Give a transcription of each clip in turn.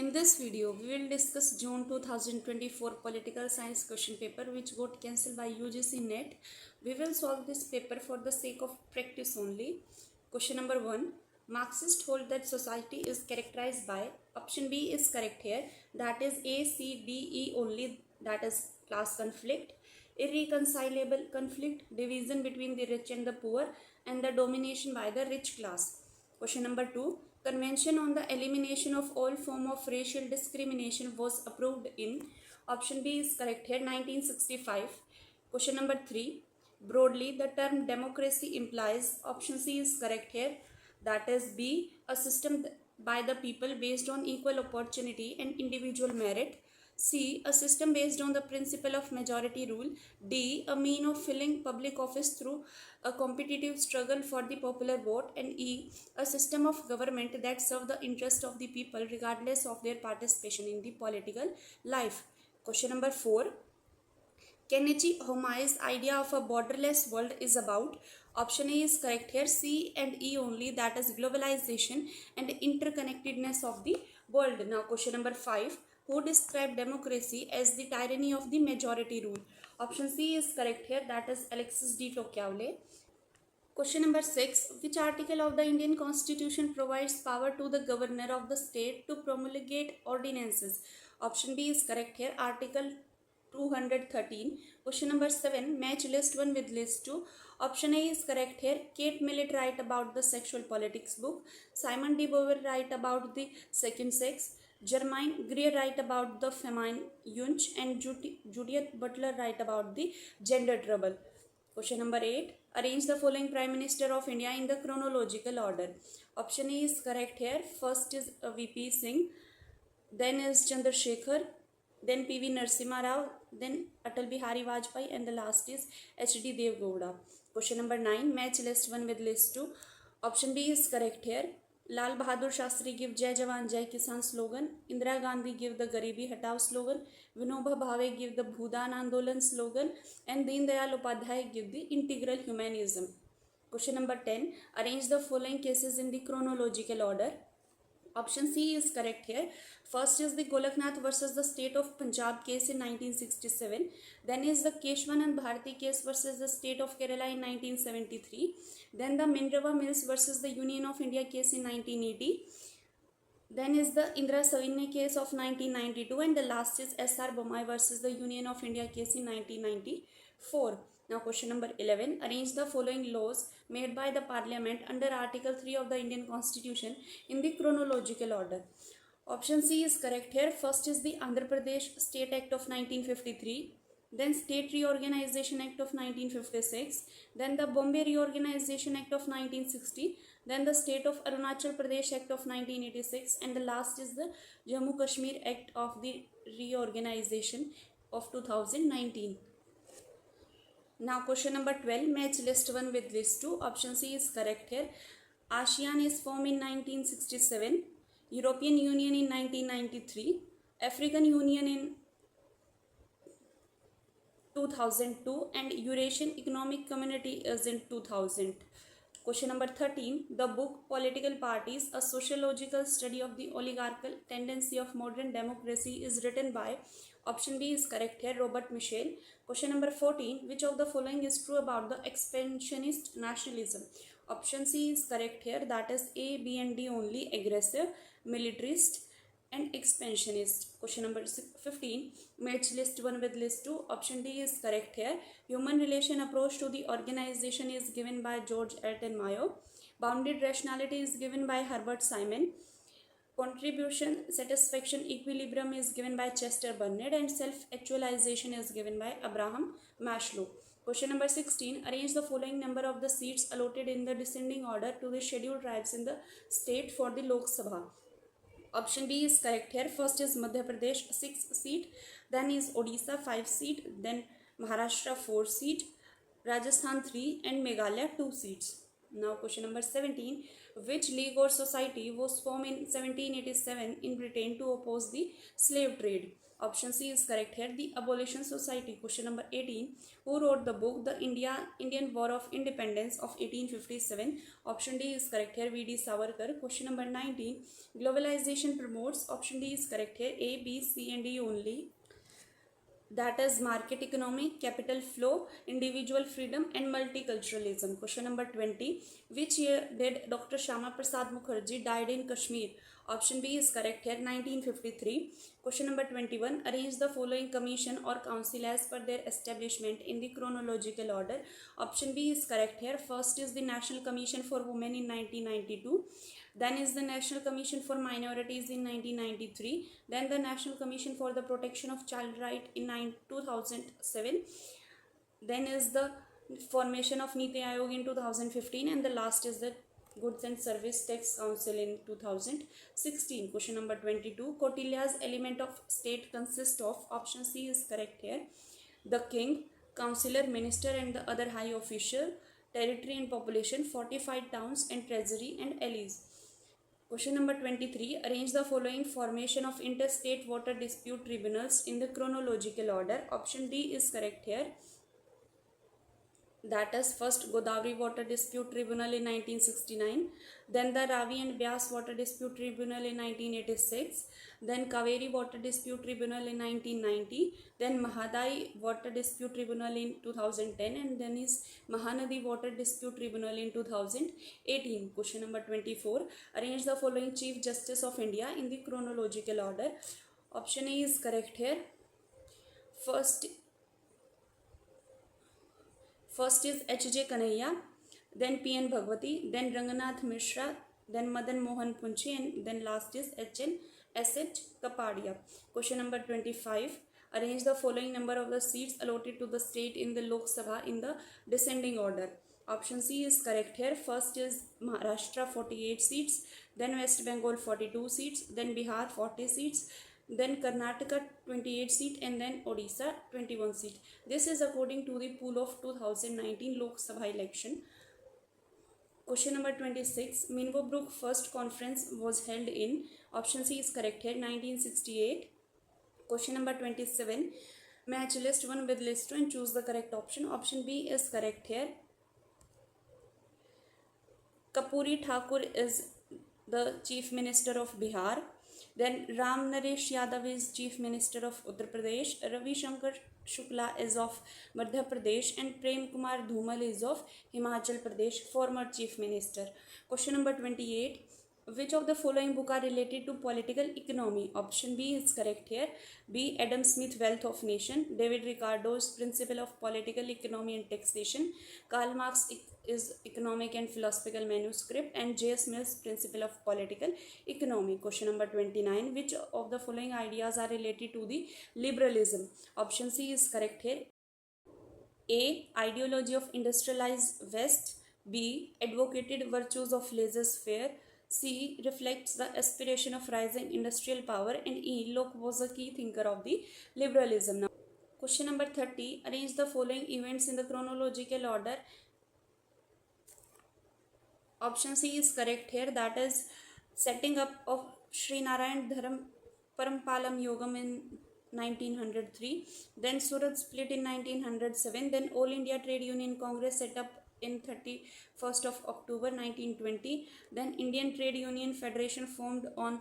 In this video, we will discuss June 2024 political science question paper which got cancelled by UGC NET. We will solve this paper for the sake of practice only. Question number 1. Marxists hold that society is characterized by, option B is correct here, that is A, C, D, E only, that is class conflict, irreconcilable conflict, division between the rich and the poor, and the domination by the rich class. Question number 2. Convention on the elimination of all form of racial discrimination was approved in, option B is correct here, 1965. Question number 3. Broadly, the term democracy implies, option C is correct here, that is B, a system by the people based on equal opportunity and individual merit. C, a system based on the principle of majority rule. D, a mean of filling public office through a competitive struggle for the popular vote. And E, a system of government that serves the interest of the people regardless of their participation in the political life. Question number 4. Kenichi Homai's idea of a borderless world is about, option A is correct here, C and E only, that is globalization and interconnectedness of the world. Now question number 5. Who described democracy as the tyranny of the majority rule? Option C is correct here, that is Alexis de Tocqueville. Question number 6. Which article of the Indian Constitution provides power to the governor of the state to promulgate ordinances? Option B is correct here, Article 213. Question number 7. Match list 1 with list 2. Option A is correct here. Kate Millett write about the sexual politics book. Simon de Beauvoir write about the second sex. Germaine Greer write about the feminine hunch, and Judith Butler write about the gender trouble. Question number 8. Arrange the following Prime Minister of India in the chronological order. Option A is correct here. First is VP Singh, then is Chandrasekhar, then PV Narasimha Rao, then Atal Bihari Vajpayee, and the last is HD Dev Gowda. Question number 9. Match list 1 with list 2. Option B is correct here. Lal Bahadur Shastri give Jai Jawan Jai Kisan slogan. Indira Gandhi give the Garibi Hatao slogan. Vinoba Bhave give the Bhudan Andolan slogan. And Deen Dayal Upadhyay give the integral humanism. Question number 10. Arrange the following cases in the chronological order. Option C is correct here. First is the Golaknath versus the state of Punjab case in 1967. Then is the Keshwanand Bharati case versus the state of Kerala in 1973. Then the Mindrava Mills versus the Union of India case in 1980. Then is the Indira Savigny case of 1992. And the last is S.R. Bommai versus the Union of India case in 1994. Now question number 11. Arrange the following laws made by the Parliament under Article 3 of the Indian Constitution in the chronological order. Option C is correct here. First is the Andhra Pradesh State Act of 1953. Then State Reorganization Act of 1956. Then the Bombay Reorganization Act of 1960. Then the State of Arunachal Pradesh Act of 1986. And the last is the Jammu Kashmir Act of the Reorganization of 2019. Now question number 12. Match list 1 with list 2. Option C is correct here. ASEAN is formed in 1967. European Union in 1993. African Union in 2002. And Eurasian Economic Community is in 2000. Question number 13. The book Political Parties, a Sociological Study of the Oligarchical Tendency of Modern Democracy is written by, option B is correct here, Robert Michel. Question number 14. Which of the following is true about the expansionist nationalism? Option C is correct here, that is A, B and D only, aggressive, militarist and expansionist. Question number 15. Match list 1 with list 2. Option D is correct here. Human relation approach to the organization is given by George Elton Mayo. Bounded rationality is given by Herbert Simon. Contribution, satisfaction, equilibrium is given by Chester Burnett, and self-actualization is given by Abraham Maslow. Question number 16. Arrange the following number of the seats allotted in the descending order to the scheduled tribes in the state for the Lok Sabha. Option B is correct here. First is Madhya Pradesh 6 seat, then is Odisha 5 seat, then Maharashtra 4 seat, Rajasthan 3 and Meghalaya 2 seats. Now question number 17. Which league or society was formed in 1787 in Britain to oppose the slave trade? Option C is correct here. The Abolition Society. Question number 18. Who wrote the book The Indian War of Independence of 1857? Option D is correct here. V.D. Savarkar. Question number 19. Globalization promotes. Option D is correct here. A, B, C and D only. That is market economy, capital flow, individual freedom and multiculturalism. Question number 20. Which year did Dr. Shyama Prasad Mukherjee died in Kashmir? Option B is correct here, 1953. Question number 21. Arrange the following commission or council as per their establishment in the chronological order. Option B is correct here. First is the National Commission for Women in 1992. Then is the National Commission for Minorities in 1993. Then the National Commission for the Protection of Child Right in 2007. Then is the formation of Niti Aayog in 2015. And the last is the Goods and Service Tax Council in 2016. Question number 22. Kautilya's element of state consists of. Option C is correct here. The king, councillor, minister and the other high official, territory and population, fortified towns and treasury and allies. Question number 23. Arrange the following formation of interstate water dispute tribunals in the chronological order. Option D is correct here. That is first Godavari Water Dispute Tribunal in 1969, then the Ravi and Byas Water Dispute Tribunal in 1986, then Kaveri Water Dispute Tribunal in 1990, then Mahadai Water Dispute Tribunal in 2010, and then is Mahanadi Water Dispute Tribunal in 2018. Question number 24. Arrange the following Chief Justice of India in the chronological order. Option A is correct here. First is H.J. Kanhaiya, then P.N. Bhagwati, then Ranganath Mishra, then Madan Mohan Punchi, and then last is S.H. Kapadia. Question number 25. Arrange the following number of the seats allotted to the state in the Lok Sabha in the descending order. Option C is correct here. First is Maharashtra 48 seats, then West Bengal 42 seats, then Bihar 40 seats, then Karnataka 28 seat, and then Odisha 21 seat. This is according to the pool of 2019 Lok Sabha election. Question number 26. Minvo-Brook First Conference was held in. Option C is correct here, 1968. Question number 27. Match list 1 with list 2 and choose the correct option. Option B is correct here. Kapuri Thakur is the Chief Minister of Bihar. Then Ram Naresh Yadav is Chief Minister of Uttar Pradesh, Ravi Shankar Shukla is of Madhya Pradesh, and Prem Kumar Dhumal is of Himachal Pradesh, former Chief Minister. Question number 28. Which of the following book are related to political economy? Option B is correct here. B. Adam Smith, Wealth of Nation, David Ricardo's Principle of Political Economy and Taxation, Karl Marx is Economic and Philosophical Manuscript, and J.S. Mill's Principle of Political Economy. Question number 29. Which of the following ideas are related to the liberalism? Option C is correct here. A. Ideology of industrialized West. B. Advocated virtues of laissez-faire. C. Reflects the aspiration of rising industrial power, and E. Locke was a key thinker of the liberalism. Now, question number 30. Arrange the following events in the chronological order. Option C is correct here. That is setting up of Sri Narayan Dharam Parampalam Yogam in 1903. Then Surat split in 1907. Then All India Trade Union Congress set up in 31st of October 1920. Then Indian Trade Union Federation formed on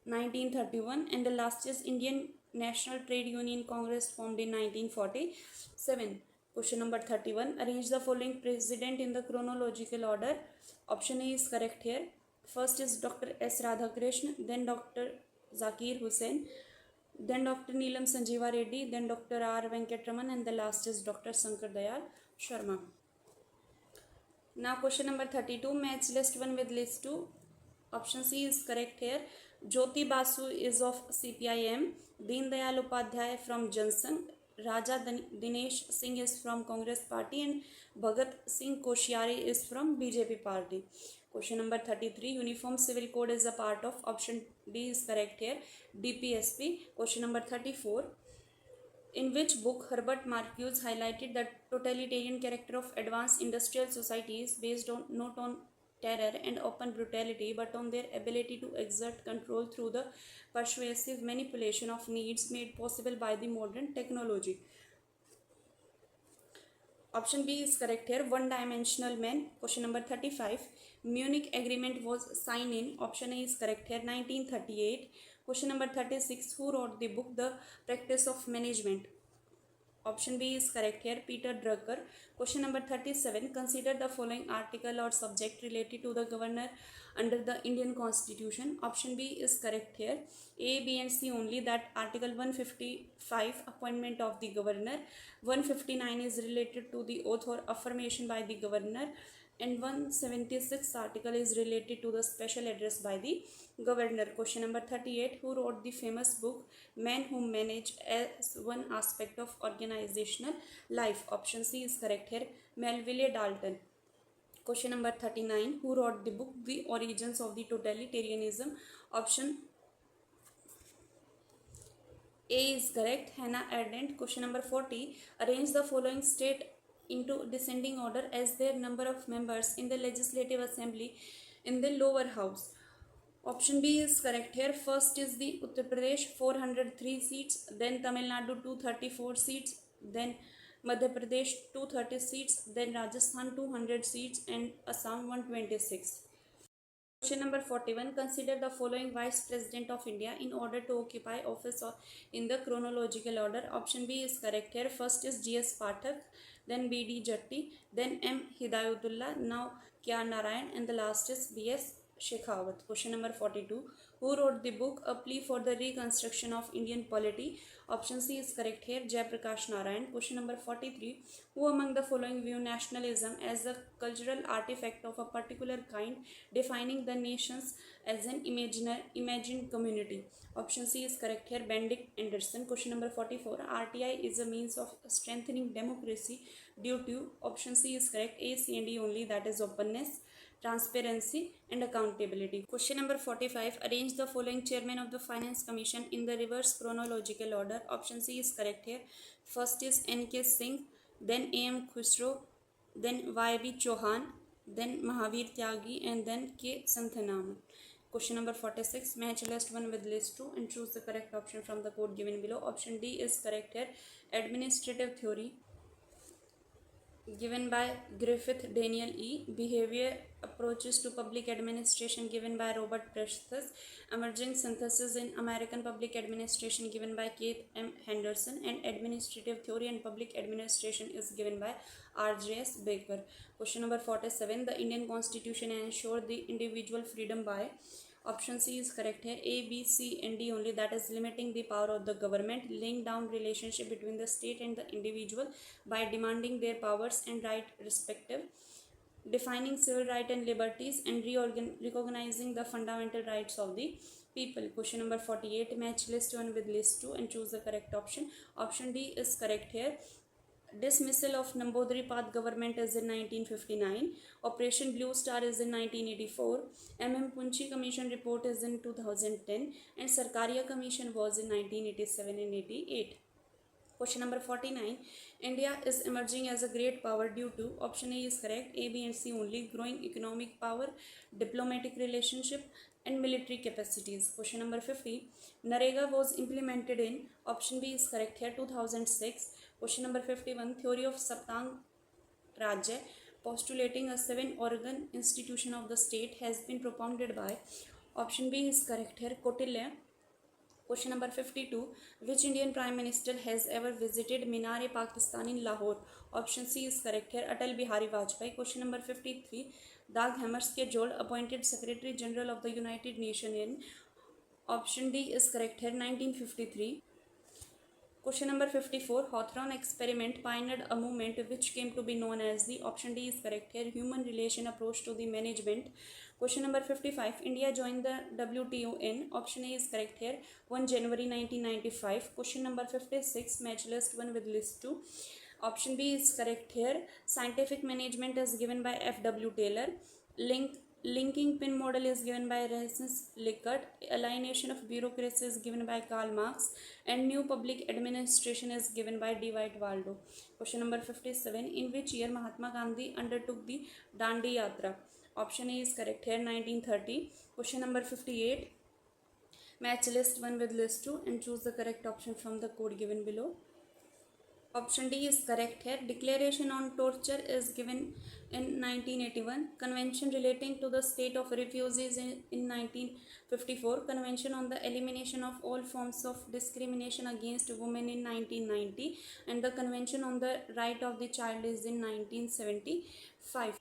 1931, and the last is Indian National Trade Union Congress formed in 1947. Question number 31. Arrange the following president in the chronological order. Option A is correct here. First is Dr. S. Radhakrishnan, then Dr. Zakir Hussain, then Dr. Neelam Sanjeeva Reddy, then Dr. R. Venkatraman, and the last is Dr. Shankar Dayal Sharma. Now question number 32. Match list 1 with list 2. Option C is correct here. Jyoti Basu is of CPIM, Deen Dayal Upadhyay from Jansangh, Raja Dinesh Singh is from Congress Party, and Bhagat Singh Koshyari is from BJP Party. Question number 33. Uniform Civil Code is a part of. Option D is correct here. DPSP. Question number 34. In which book Herbert Marcuse highlighted the totalitarian character of advanced industrial societies based on not on terror and open brutality but on their ability to exert control through the persuasive manipulation of needs made possible by the modern technology. Option B is correct here. One Dimensional Man. Question number 35. Munich Agreement was signed in. Option A is correct here. 1938. Question number 36. Who wrote the book The Practice of Management? Option B is correct here. Peter Drucker. Question number 37. Consider the following article or subject related to the governor under the Indian Constitution. Option B is correct here. A, B and C only. That article 155 appointment of the governor. 159 is related to the oath or affirmation by the governor. And 176 article is related to the special address by the governor. Question number 38. Who wrote the famous book Men Who Manage as One Aspect of Organizational Life? Option C is correct here. Melville Dalton. Question number 39. Who wrote the book The Origins of the Totalitarianism? Option A is correct. Hannah Arendt. Question number 40. Arrange the following state into descending order as their number of members in the Legislative Assembly in the lower house. Option B is correct here. First is the Uttar Pradesh 403 seats, then Tamil Nadu 234 seats, then Madhya Pradesh 230 seats, then Rajasthan 200 seats and Assam 126. Question number 41. Consider the following Vice President of India in order to occupy office in the chronological order. Option B is correct here. First is G.S. Pathak, then B.D. Jatti, then M. Hidayatullah, now K.R. Narayan, and the last is B.S. Shekhawat. Question number 42. Who wrote the book A Plea for the Reconstruction of Indian Polity? Option C is correct here. Jayaprakash Narayan. Question number 43. Who among the following view nationalism as a cultural artifact of a particular kind, defining the nations as an imagined community? Option C is correct here. Benedict Anderson. Question number 44. RTI is a means of strengthening democracy due to. Option C is correct. A, C and D only, that is openness, transparency and accountability. Question number 45. Arrange the following chairman of the Finance Commission in the reverse chronological order. Option C is correct here. First is N.K. Singh, then A.M. Khusro, then Y.B. Chauhan, then Mahavir Tyagi and then K. Santhanam. Question number 46. Match list 1 with list 2 and choose the correct option from the code given below. Option D is correct here. Administrative theory given by Griffith Daniel E. Behavior approaches to public administration given by Robert Preston. Emerging synthesis in American public administration given by Keith M. Henderson. And administrative theory and public administration is given by R.J.S. Baker. Question number 47. The Indian Constitution ensures the individual freedom by. Option C is correct here. A, B, C and D only, that is limiting the power of the government, laying down relationship between the state and the individual by demanding their powers and right respective, defining civil right and liberties and recognizing the fundamental rights of the people. Question number 48. Match list 1 with list 2 and choose the correct option. Option D is correct here. Dismissal of Namboodiripad Path government is in 1959. Operation Blue Star is in 1984. M.M. Punchi Commission report is in 2010. And Sarkaria Commission was in 1987 and 88. Question number 49. India is emerging as a great power due to. Option A is correct. A, B and C only. Growing economic power, diplomatic relationship and military capacities. Question number 50. Narega was implemented in. Option B is correct here. 2006. Question number 51. Theory of Saptang Rajya postulating a 7-organ institution of the state has been propounded by. Option B is correct here. Kautilya. Question number 52. Which Indian Prime Minister has ever visited Minar-e-Pakistan in Lahore? Option C is correct here. Atal Bihari Vajpayee. Question number 53. Dag Hammarskjöld appointed Secretary General of the United Nations in. Option D is correct here. 1953. Question number 54. Hawthorne experiment pioneered a movement which came to be known as the. Option D is correct here. Human relation approach to the management. Question number 55. India joined the WTO in. Option A is correct here. 1 January 1995. Question number 56. Match list 1 with list 2. Option B is correct here. Scientific management is given by F.W. Taylor. Linking pin model is given by Renaissance Likert. Alienation of bureaucracy is given by Karl Marx. And new public administration is given by D. White Waldo. Question number 57. In which year Mahatma Gandhi undertook the Dandi Yatra? Option A is correct here, 1930. Question number 58. Match list 1 with list 2 and choose the correct option from the code given below. Option D is correct here. Declaration on torture is given in 1981. Convention relating to the state of refugees in 1954. Convention on the elimination of all forms of discrimination against women in 1990. And the Convention on the right of the child is in 1975.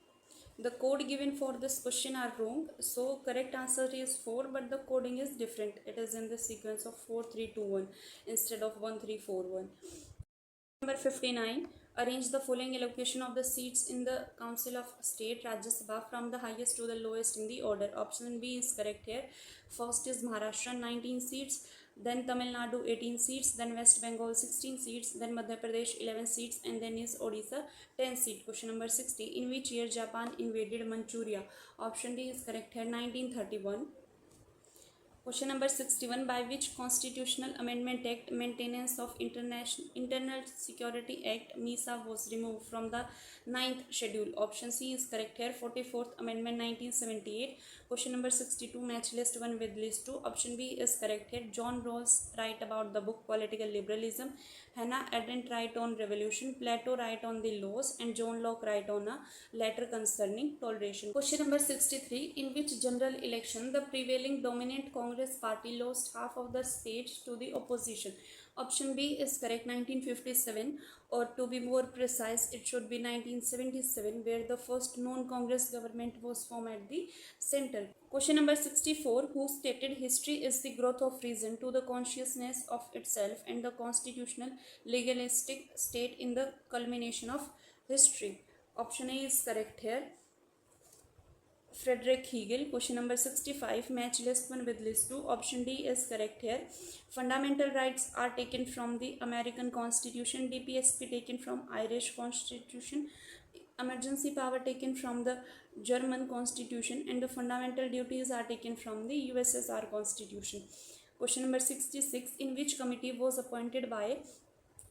The code given for this question are wrong. So correct answer is 4, but the coding is different. It is in the sequence of 4, 3, 2, 1 instead of 1, 3, 4, 1. Number 59. Arrange the following allocation of the seats in the Council of State Rajya Sabha from the highest to the lowest in the order. Option B is correct here. First is Maharashtra 19 seats, then Tamil Nadu 18 seats, then West Bengal 16 seats, then Madhya Pradesh 11 seats, and then is Odisha 10 seats. Question number 60. In which year Japan invaded Manchuria? Option D is correct here, 1931. Question number 61. By which Constitutional Amendment Act, Maintenance of Internal Security Act, MISA was removed from the 9th schedule? Option C is correct here, 44th Amendment 1978. Question number 62. Match list 1 with list 2. Option B is correct here. John Rawls write about the book Political Liberalism. Hannah Arendt write on revolution. Plato write on the laws. And John Locke write on a letter concerning toleration. Question number 63. In which general election the prevailing dominant Congress party lost half of the states to the opposition? Option B is correct, 1957, or to be more precise, it should be 1977, where the first non-Congress government was formed at the center. Question number 64. Who stated history is the growth of reason to the consciousness of itself and the constitutional legalistic state in the culmination of history? Option A is correct here, Frederick Hegel. Question number 65. Match list 1 with list 2. Option D is correct here. Fundamental rights are taken from the American Constitution. DPSP taken from Irish Constitution. Emergency power taken from the German Constitution. And the fundamental duties are taken from the USSR Constitution. Question number 66. In which committee was appointed by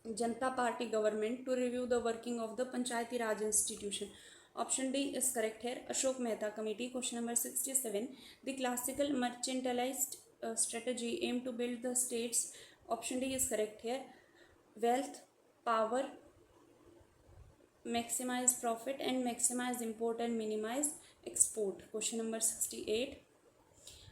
Janata Party government to review the working of the Panchayati Raj institution? Option D is correct here, Ashok Mehta Committee. Question number 67. The classical mercantilist strategy aimed to build the states. Option D is correct here, wealth, power, maximize profit, and maximize import and minimize export. Question number 68.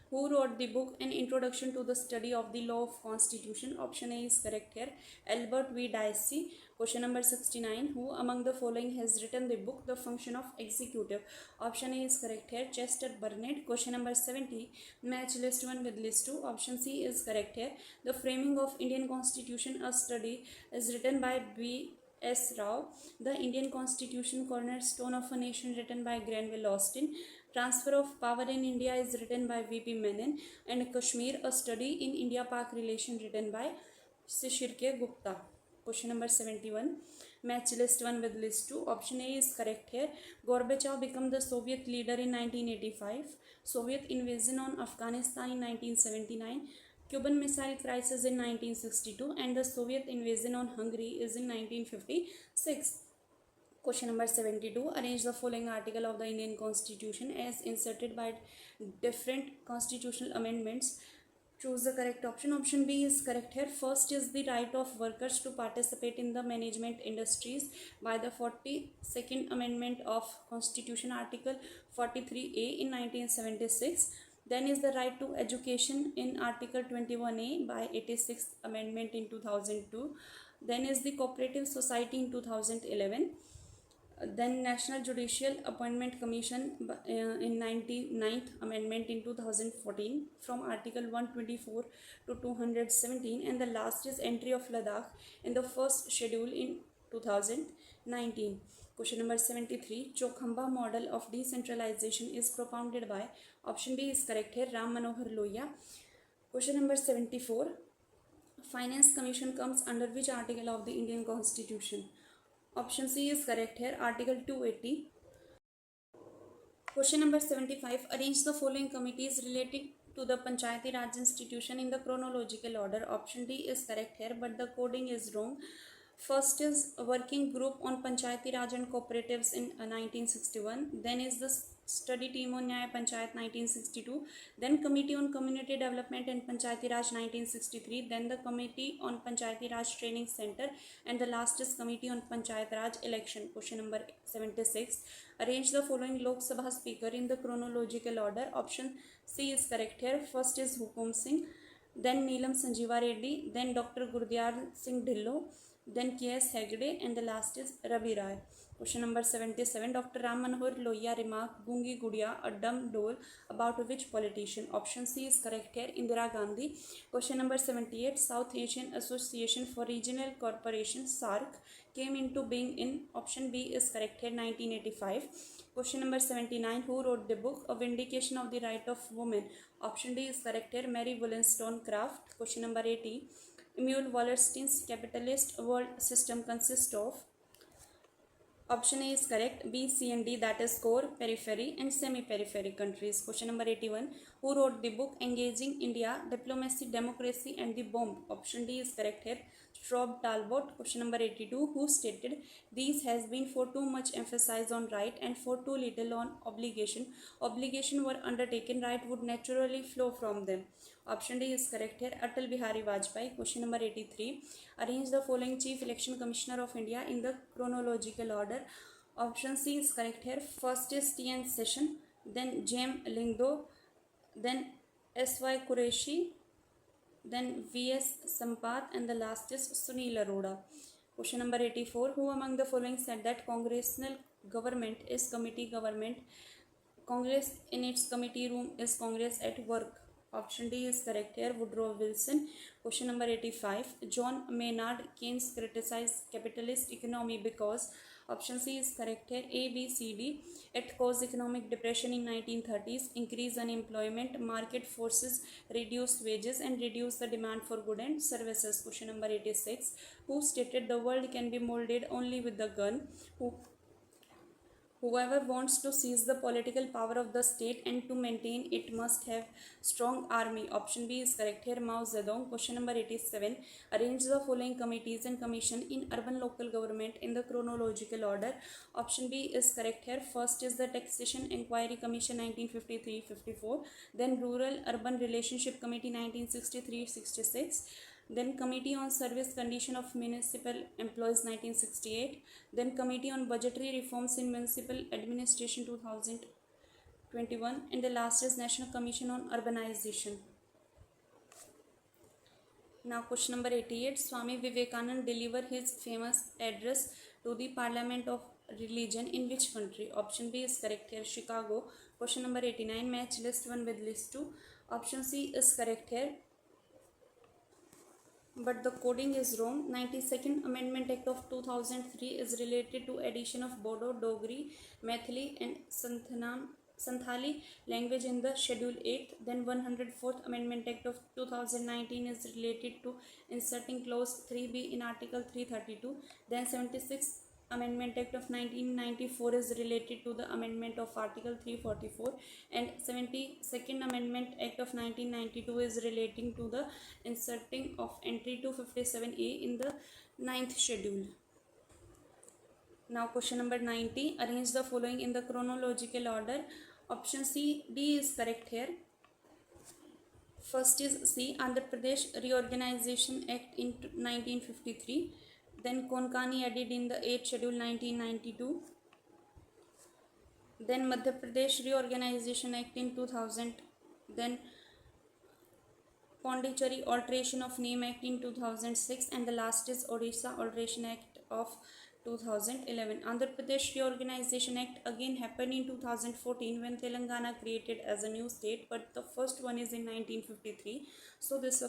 Who wrote the book An Introduction to the Study of the Law of Constitution? Option A is correct here, Albert V. Dicey. Question number 69. Who among the following has written the book The Function of Executive? Option A is correct here, Chester Burnett. Question number 70. Match list 1 with list 2. Option C is correct here. The Framing of Indian Constitution, a study, is written by B. S. Rao. The Indian Constitution, Cornerstone of a Nation, written by Granville Austin. Transfer of Power in India is written by V.P. Menon. And Kashmir, a study in India-Pak relation, written by Shishir K. Gupta. Question number 71. Match list 1 with list 2. Option A is correct here. Gorbachev became the Soviet leader in 1985. Soviet invasion on Afghanistan in 1979. Cuban Missile Crisis in 1962. And the Soviet invasion on Hungary is in 1956. Question number 72. Arrange the following article of the Indian Constitution as inserted by different constitutional amendments. Choose the correct option. Option B is correct here. First is the right of workers to participate in the management industries by the 42nd Amendment of Constitution, Article 43A in 1976. Then is the right to education in Article 21A by 86th Amendment in 2002. Then is the Cooperative Society in 2011. Then National Judicial Appointment Commission in 99th Amendment in 2014 from Article 124 to 217, and the last is entry of Ladakh in the first schedule in 2019. Question number 73. Chokhamba model of decentralization is propounded by. Option B is correct here, Ram Manohar Lohia. Question number 74. Finance Commission comes under which article of the Indian Constitution? Option C is correct here, Article 280. Question number 75. Arrange the following committees relating to the Panchayati Raj institution in the chronological order. Option D is correct here, but the coding is wrong. First is a working group on Panchayati Raj and cooperatives in 1961. Then is the study team on Nyaya Panchayat 1962. Then committee on community development and Panchayati Raj 1963. Then the committee on Panchayati Raj training center, and the last is committee on Panchayat Raj election. Question number 76. Arrange the following Lok Sabha speaker in the chronological order. Option C is correct here. First is Hukum Singh, then Neelam Sanjeeva Reddy, then Dr. Gurdiar Singh Dhillo, then K.S. Hegde, and the last is Ravi Rai. Question number 77. Dr. Ram Manohar Lohia remarked Gungi Gudiya, a dumb doll, about which politician? Option C is correct here, Indira Gandhi. Question number 78. South Asian Association for Regional Cooperation, SARC, came into being in, option B is correct here, 1985. Question number 79. Who wrote the book A Vindication of the Right of Women? Option D is correct here, Mary Wollstonecraft. Question number 80. Emil Wallerstein's capitalist world system consists of, option A is correct, B, C and D, that is core, periphery and semi-periphery countries. Question number 81. Who wrote the book Engaging India, Diplomacy, Democracy and the Bomb? Option D is correct here, Straub Talbot. Question number 82. Who stated these has been for too much emphasis on right and for too little on obligation? Obligation were undertaken, right would naturally flow from them. Option D is correct here, Atal Bihari Vajpayee. Question number 83. Arrange the following Chief Election Commissioner of India in the chronological order. Option C is correct here. First is T.N. Session, then Jem Lingdo, then S.Y. Qureshi, then V.S. Sampath, and the last is Sunil Arora. Question number 84. Who among the following said that congressional government is committee government? Congress in its committee room is Congress at work. Option D is correct here, Woodrow Wilson. Question number 85. John Maynard Keynes criticized capitalist economy because, option C is correct here, A, B, C, D. It caused economic depression in 1930s, increased unemployment, market forces reduced wages and reduced the demand for goods and services. Question number 86. Who stated the world can be molded only with the gun? Whoever wants to seize the political power of the state and to maintain it must have strong army. Option B is correct here, Mao Zedong. Question number 87. Arrange the following committees and commission in urban local government in the chronological order. Option B is correct here. First is the Taxation Inquiry Commission 1953-54. Then Rural Urban Relationship Committee 1963-66. Then Committee on Service Condition of Municipal Employees 1968. Then Committee on Budgetary Reforms in Municipal Administration 2021. And the last is National Commission on Urbanization. Now question number 88. Swami Vivekananda delivered his famous address to the Parliament of Religion in which country? Option B is correct here, Chicago. Question number 89. Match list 1 with list 2. Option C is correct here, but the coding is wrong. 92nd Amendment Act of 2003 is related to addition of Bodo, Dogri, Maithili and Santhali language in the Schedule 8. Then 104th Amendment Act of 2019 is related to inserting clause 3B in Article 332. Then 76th Amendment Act of 1994 is related to the amendment of Article 344, and 72nd Amendment Act of 1992 is relating to the inserting of entry 257A in the 9th schedule. Now question number 90. Arrange the following in the chronological order. Option C, D is correct here. First is C, Andhra Pradesh Reorganization Act in 1953. Then Konkani added in the 8th schedule 1992. Then Madhya Pradesh Reorganization Act in 2000. Then Pondicherry Alteration of Name Act in 2006. And the last is Odisha Alteration Act of 2011. Andhra Pradesh Reorganization Act again happened in 2014 when Telangana created as a new state, but the first one is in 1953. So this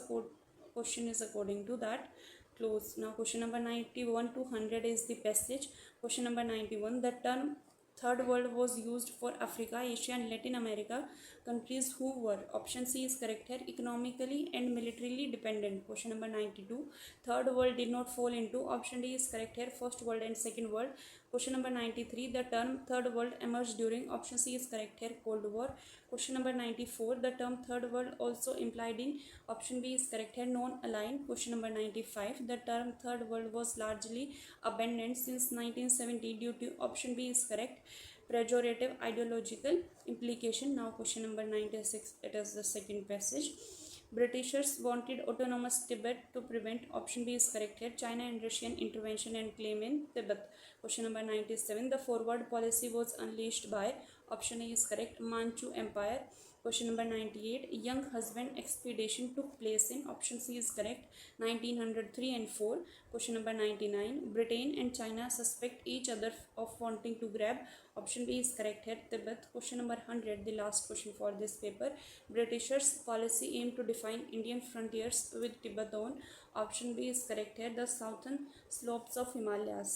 question is according to that. Close. Now question number 91 to 100 is the passage. Question number 91. The term Third world was used for Africa, Asia and Latin America countries who were, option C is correct here, economically and militarily dependent. Question number 92. Third world did not fall into, option D is correct here, first world and second world. Question number 93. The term third world emerged during, option C is correct here, Cold War. Question number 94. The term third world also implied in, option B is correct here, non-aligned. Question number 95. The term third world was largely abandoned since 1970 due to, option B is correct, pejorative ideological implication. Now question number 96, it is the second passage. Britishers wanted autonomous Tibet to prevent, option B is correct here, China and Russian intervention and claim in Tibet. Question number 97. The forward policy was unleashed by, option A is correct, Manchu Empire. Question number 98. Young husband expedition took place in, option C is correct, 1903 and 4. Question number 99. Britain and China suspect each other of wanting to grab, option B is correct here, Tibet. Question number 100, the last question for this paper. Britishers policy aimed to define Indian frontiers with Tibet on, option B is correct here, the southern slopes of Himalayas.